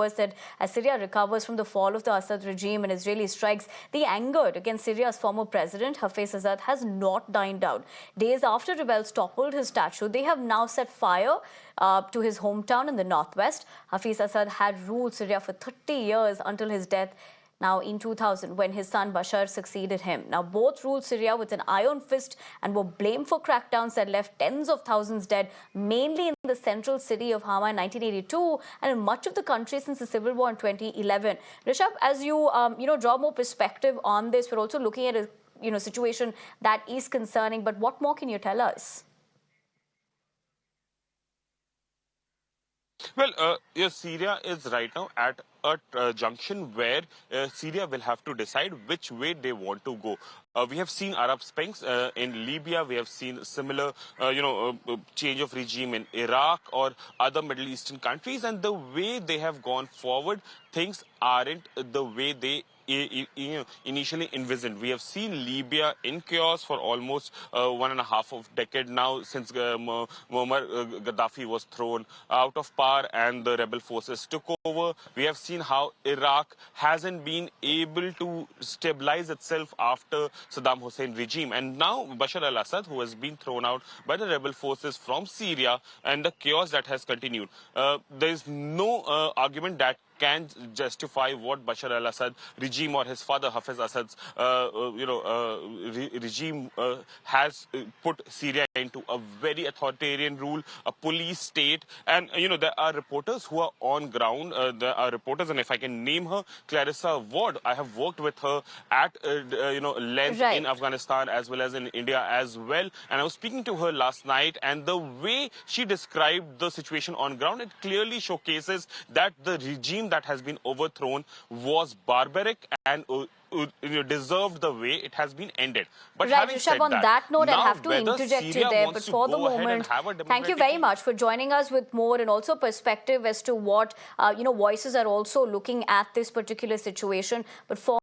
viewers that as Syria recovers from the fall of the Assad regime and Israeli strikes, the anger against Syria's former president, Hafez Assad, has not died down. Days after rebels toppled his statue, they have now set fire to his hometown in the northwest. Hafez Assad had ruled Syria for 30 years until his death now in 2000, when his son Bashar succeeded him. Now, both ruled Syria with an iron fist and were blamed for crackdowns that left tens of thousands dead, mainly in the central city of Hama in 1982 and in much of the country since the civil war in 2011. Rishabh, as you draw more perspective on this, we're also looking at a situation that is concerning. But what more can you tell us? Well, Syria is right now at a junction where Syria will have to decide which way they want to go. We have seen Arab Springs in Libya. We have seen similar, change of regime in Iraq or other Middle Eastern countries. And the way they have gone forward, things aren't the way they initially envisioned. We have seen Libya in chaos for almost 1.5 of decade now, since Muammar Gaddafi was thrown out of power and the rebel forces took over. We have seen how Iraq hasn't been able to stabilize itself after Saddam Hussein regime, and now Bashar al-Assad, who has been thrown out by the rebel forces from Syria, and the chaos that has continued. There is no argument that can justify what Bashar al-Assad regime or his father Hafez Assad's regime has put Syria into a very authoritarian rule, a police state. And there are reporters who are on ground. There are reporters, and if I can name her, Clarissa Ward. I have worked with her at length in Afghanistan as well as in India as well, and I was speaking to her last night, and the way she described the situation on ground, it clearly showcases that the regime that has been overthrown was barbaric and deserved the way it has been ended. But having said on that note, now, I'll have to interject you there. But for the moment, thank you very much for joining us with more and also perspective as to what voices are also looking at this particular situation. But for